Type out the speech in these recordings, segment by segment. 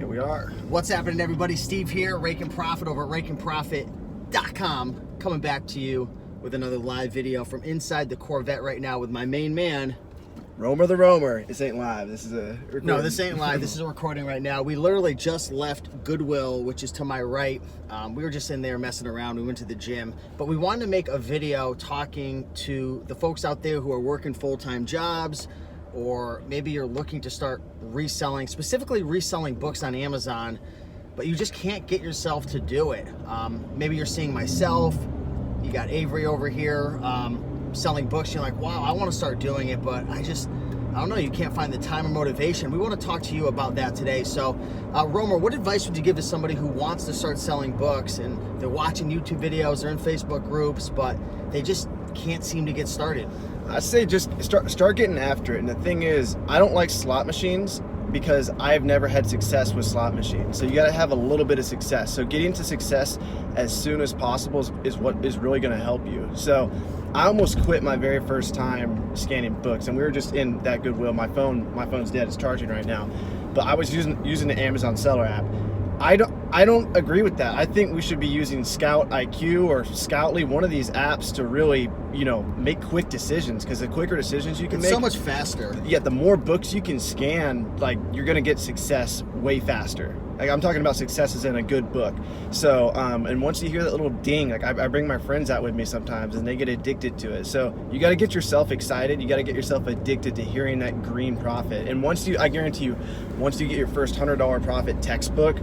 Here we are. What's happening, everybody? Steve here, Raiken Profit over at RaikenProfit.com, coming back to you with another live video from inside the Corvette right now with my main man. Romer the Romer. This ain't live. This is a recording. No, this ain't live. This is a recording right now. We literally just left Goodwill, which is to my right. We were just in there messing around. We went to the gym, but we wanted to make a video talking to the folks out there who are working full-time jobs, or maybe you're looking to start reselling, specifically reselling books on Amazon, but you just can't get yourself to do it. Maybe you're seeing myself, you got Avery over here selling books. You're like, wow, I want to start doing it, but I don't know, you can't find the time or motivation. We want to talk to you about that today. So, Romer, what advice would you give to somebody who wants to start selling books and they're watching YouTube videos, they're in Facebook groups, but they just can't seem to get started? I say just start getting after it. And the thing is, I don't like slot machines because I've never had success with slot machines. So you got to have a little bit of success. So getting to success as soon as possible is what is really going to help you. So I almost quit my very first time scanning books, and we were just in that Goodwill. My phone's dead. It's charging right now. But I was using the Amazon seller app. I don't agree with that. I think we should be using Scout IQ or Scoutly, one of these apps, to really, make quick decisions, because the quicker decisions you can make, so much faster. Yeah, the more books you can scan, like, you're gonna get success way faster. Like, I'm talking about successes in a good book. So, and once you hear that little ding, like I bring my friends out with me sometimes and they get addicted to it. So you got to get yourself excited. You got to get yourself addicted to hearing that green profit. And I guarantee you, once you get your first $100 profit textbook,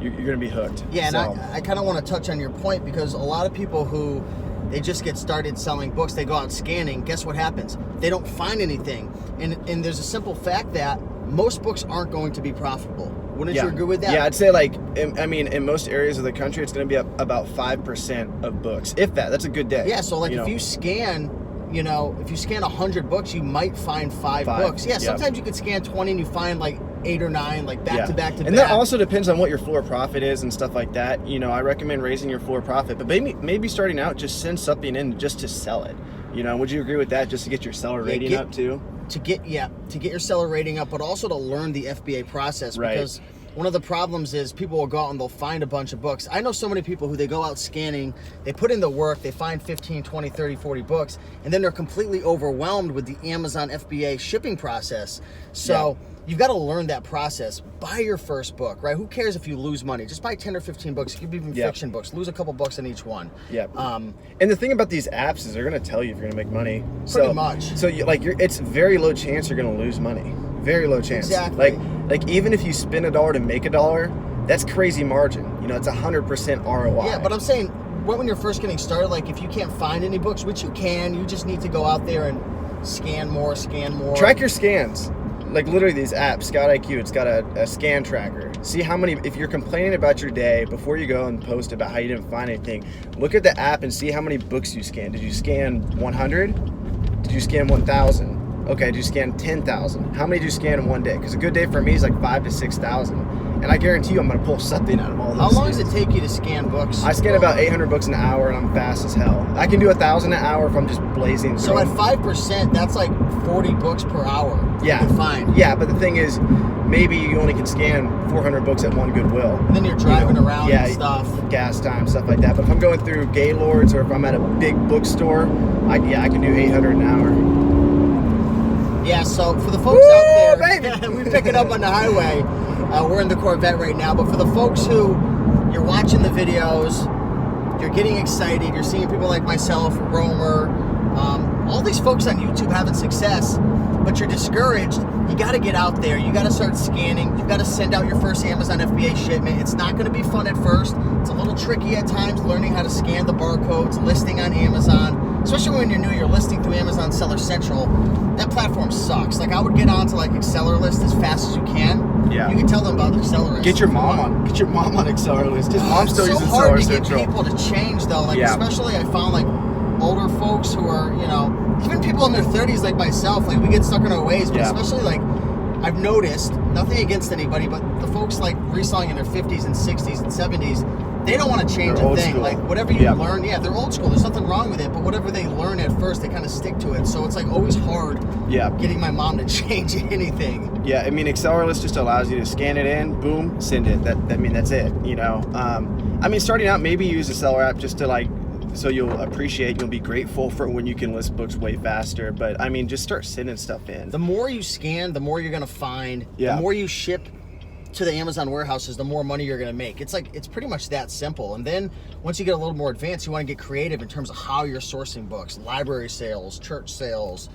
you're going to be hooked. Yeah, so. And I kind of want to touch on your point, because a lot of people who, they just get started selling books, they go out scanning, guess what happens? They don't find anything. And there's a simple fact that most books aren't going to be profitable. Wouldn't you agree with that? Yeah, I'd say, in most areas of the country, it's going to be about 5% of books, if that. That's a good day. Yeah, so if you scan, if you scan 100 books, you might find five books. Yeah, sometimes you could scan 20 and you find 8 or 9, back to back to back. And that also depends on what your floor profit is and stuff like that. I recommend raising your floor profit, but maybe starting out, just send something in just to sell it. Would you agree with that, just to get your seller rating up too? To get your seller rating up, but also to learn the FBA process, because one of the problems is people will go out and they'll find a bunch of books. I know so many people who they go out scanning, they put in the work, they find 15, 20, 30, 40 books, and then they're completely overwhelmed with the Amazon FBA shipping process. So you've got to learn that process. Buy your first book, right? Who cares if you lose money? Just buy 10 or 15 books. It could be even fiction books. Lose a couple bucks on each one. Yeah. And the thing about these apps is they're going to tell you if you're going to make money. Pretty much. So it's very low chance you're going to lose money. Very low chance. Exactly. Like even if you spend $1 to make $1, that's crazy margin. It's 100% ROI. Yeah, but I'm saying, when you're first getting started, if you can't find any books, which you can, you just need to go out there and scan more. Track your scans. Literally, these apps, Scout IQ, it's got a scan tracker. See how many, if you're complaining about your day, before you go and post about how you didn't find anything, look at the app and see how many books you scanned. Did you scan 100? Did you scan 1,000? Okay, did you scan 10,000? How many did you scan in one day? Because a good day for me is 5,000 to 6,000. And I guarantee you I'm going to pull something out of all those. How long does it take you to scan books? I scan about 800 books an hour, and I'm fast as hell. I can do 1,000 an hour if I'm just blazing through. So at 5%, that's 40 books per hour. Yeah. You find. Yeah, but the thing is, maybe you only can scan 400 books at one Goodwill. And then you're driving around and stuff. Gas time, stuff like that. But if I'm going through Gaylords or if I'm at a big bookstore, I can do 800 an hour. Yeah, so for the folks out there, we pick it up on the highway. We're in the Corvette right now, but for the folks who, you're watching the videos, you're getting excited, you're seeing people like myself, Romer, all these folks on YouTube having success, but you're discouraged, you got to get out there. You got to start scanning. You've got to send out your first Amazon FBA shipment. It's not going to be fun at first. It's a little tricky at times, learning how to scan the barcodes, listing on Amazon, especially when you're new, you're listing through Amazon Seller Central. That platform sucks. I would get onto Acceleralist as fast as you can. Yeah. You can tell them about Acceleralist. Get your mom on Acceleralist. His mom still uses Seller Central. It's so hard to get people to change though. Especially I found older folks who are, even people in their 30s like myself, we get stuck in our ways, but especially I've noticed, nothing against anybody, but the folks reselling in their 50s and 60s and 70s, they don't want to change They're a old thing. school. Like whatever you learn, they're old school. There's nothing wrong with it, but whatever they learn at first, they kind of stick to it. So it's like always hard getting my mom to change anything. Yeah, I mean, Accelerlist just allows you to scan it in, boom, send it. That's it, you know. I mean, starting out, maybe use the Seller app just to like, so you'll appreciate, you'll be grateful for when you can list books way faster. But I mean, just start sending stuff in. The more you scan, the more you're gonna find. Yeah. The more you ship to the Amazon warehouses, the more money you're gonna make. It's pretty much that simple. And then once you get a little more advanced, you want to get creative in terms of how you're sourcing books, library sales, church sales,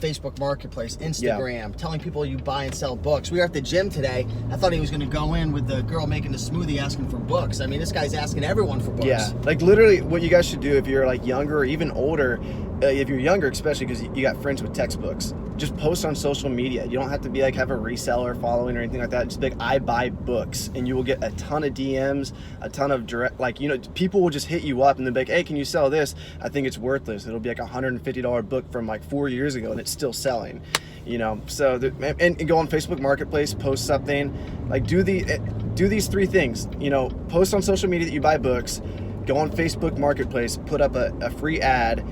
Facebook Marketplace, Instagram, telling people you buy and sell books. We were at the gym today. I thought he was going to go in with the girl making the smoothie asking for books. I mean, this guy's asking everyone for books. Yeah, like literally what you guys should do if you're like younger or even older, if you're younger especially because you got friends with textbooks, just post on social media. You don't have to be like have a reseller following or anything like that. Just be like, I buy books, and you will get a ton of DMs, a ton of direct, like, you know, people will just hit you up and they'll be like, hey, can you sell this? I think it's worthless. It'll be like a $150 book from like 4 years ago and it's still selling, you know. So and go on Facebook Marketplace, post something, like do these three things, you know. Post on social media that you buy books, go on Facebook Marketplace, put up a free ad,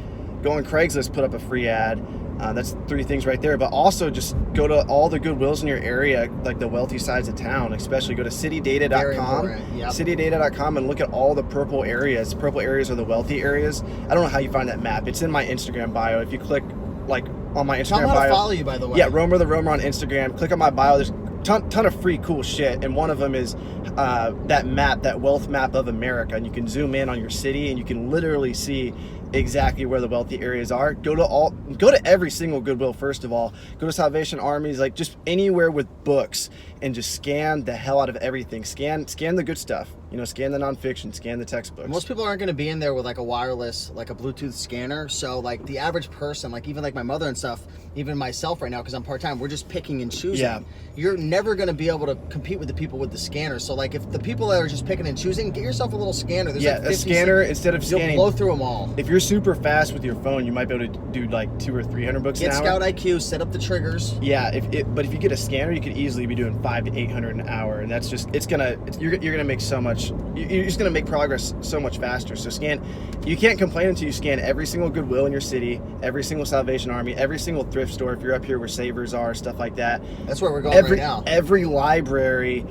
go on Craigslist, put up a free ad. That's three things right there. But also just go to all the Goodwills in your area, like the wealthy sides of town, especially go to citydata.com, citydata.com, and look at all the purple areas. Purple areas are the wealthy areas. I don't know how you find that map. It's in my Instagram bio. If you click like on my Instagram bio. Tell me how to follow you, by the way. Yeah, Romer the Romer on Instagram. Click on my bio. There's ton of free cool shit, and one of them is that map, that wealth map of America, and you can zoom in on your city and you can literally see exactly where the wealthy areas are. Go to every single Goodwill. First of all, go to Salvation Armies, like just anywhere with books, and just scan the hell out of everything. Scan the good stuff, you know. Scan the nonfiction, scan the textbooks. Most people aren't going to be in there with like a wireless, like a Bluetooth scanner. So like the average person, like even like my mother and stuff, even myself right now, because I'm part-time, we're just picking and choosing. Yeah. You're never going to be able to compete with the people with the scanner. So like if the people that are just picking and choosing, get yourself a little scanner. There's like 50 a scanner instead of scanning. You'll blow through them all. If you're super fast with your phone, you might be able to do like 200 or 300 books an hour. Get Scout IQ, set up the triggers. Yeah, but if you get a scanner, you could easily be doing 500 to 800 an hour, and that's just you're gonna make so much. You're just gonna make progress so much faster. So scan. You can't complain until you scan every single Goodwill in your city, every single Salvation Army, every single thrift store. If you're up here where Savers are, stuff like that. That's where we're going right now. Every library.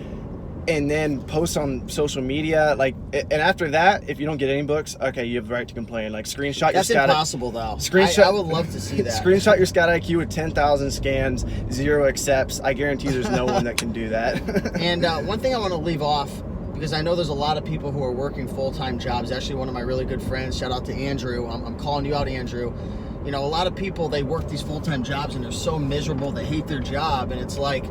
And then post on social media, like, and after that, if you don't get any books, okay, you have the right to complain. Like, screenshot your Scout. That's impossible, though. I would love to see that. Screenshot your Scout IQ with 10,000 scans, 0 accepts. I guarantee there's no one that can do that. And one thing I want to leave off, because I know there's a lot of people who are working full-time jobs. Actually, one of my really good friends, shout out to Andrew. I'm calling you out, Andrew. You know, a lot of people, they work these full-time jobs and they're so miserable, they hate their job, and it's like,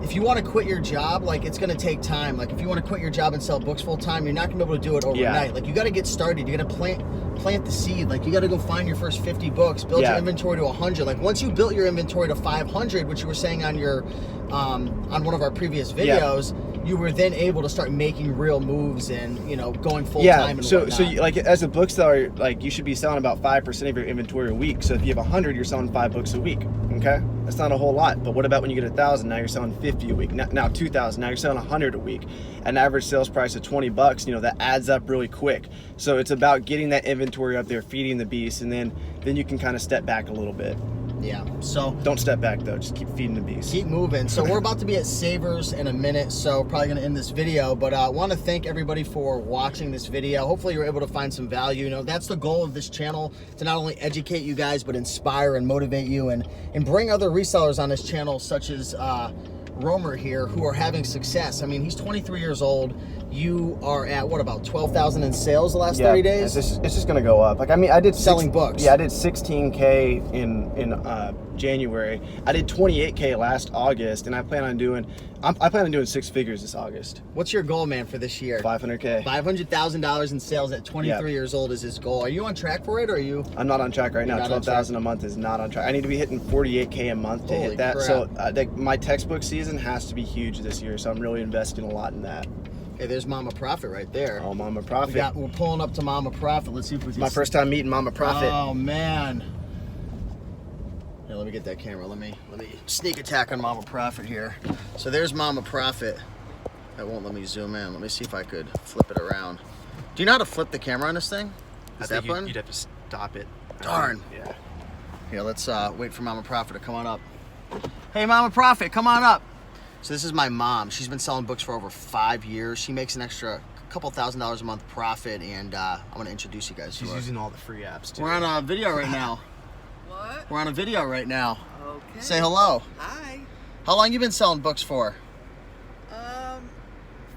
if you want to quit your job, like, it's going to take time. Like, if you want to quit your job and sell books full time, you're not going to be able to do it overnight. Yeah. Like, you got to get started. You got to plant the seed. Like, you got to go find your first 50 books, build your inventory to 100. Like, once you built your inventory to 500, which you were saying on your on one of our previous videos, you were then able to start making real moves and, you know, going full time and whatnot. So you, like, as a bookseller, like, you should be selling about 5% of your inventory a week. So if you have 100, you're selling 5 books a week. Okay, that's not a whole lot. But what about when you get 1,000? Now you're selling 50 a week. Now 2,000. Now you're selling 100 a week. An average sales price of $20. You know, that adds up really quick. So it's about getting that inventory up there, feeding the beast, and then you can kind of step back a little bit. Yeah, so don't step back though, just keep feeding the beast. Keep moving. So we're about to be at Savers in a minute, so probably gonna end this video, but I want to thank everybody for watching this video. Hopefully you're able to find some value. You know, that's the goal of this channel, to not only educate you guys, but inspire and motivate you and bring other resellers on this channel, such as Romer here, who are having success. I mean, he's 23 years old. You are at what, about 12,000 in sales the last 30 days? It's just gonna go up. Like, I mean, I did selling books. Yeah, I did 16K in January. I did 28K last August, and I plan on doing 6 figures this August. What's your goal, man, for this year? 500K. $500,000 in sales at 23 years old is his goal. Are you on track for it, or are you? I'm not on track right now. 12,000 a month is not on track. I need to be hitting 48K a month to hit that. Crap. So my textbook season has to be huge this year. So I'm really investing a lot in that. Hey, there's Mama Profit right there. Oh, Mama Profit. We're pulling up to Mama Profit. Let's see if we can. My first time meeting Mama Profit. Oh man. Here, let me get that camera. Let me sneak attack on Mama Profit here. So there's Mama Profit. That won't let me zoom in. Let me see if I could flip it around. Do you know how to flip the camera on this thing? I think you'd have to stop it. Darn. Yeah. Here, let's wait for Mama Prophet to come on up. Hey, Mama Prophet, come on up. So this is my mom. She's been selling books for over 5 years. She makes an extra couple $1,000s a month profit, and I want to introduce you guys to her. She's using all the free apps too. We're on a video right now. What? We're on a video right now. Okay. Say hello. Hi. How long you been selling books for?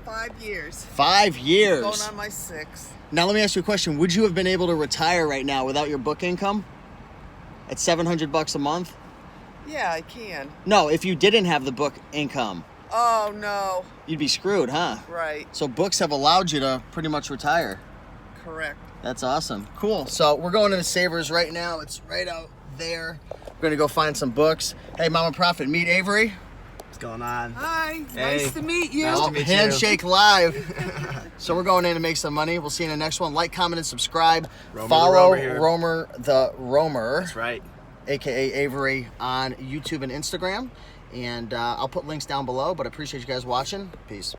5 years. 5 years. Going on my 6th. Now let me ask you a question. Would you have been able to retire right now without your book income? At $700 a month? Yeah, I can. No, if you didn't have the book income, Oh, no. you'd be screwed, huh? Right. So books have allowed you to pretty much retire. Correct. That's awesome. Cool. So we're going to the Savers right now. It's right out there. We're going to go find some books. Hey, Mama Prophet, meet Avery. What's going on? Hi. Hey. Nice to meet you. Nice to meet you. Handshake live. So we're going in to make some money. We'll see you in the next one. Like, comment, and subscribe. Romer Follow the Romer here. Romer the Romer. That's right. AKA Avery on YouTube and Instagram. And I'll put links down below, but I appreciate you guys watching. Peace.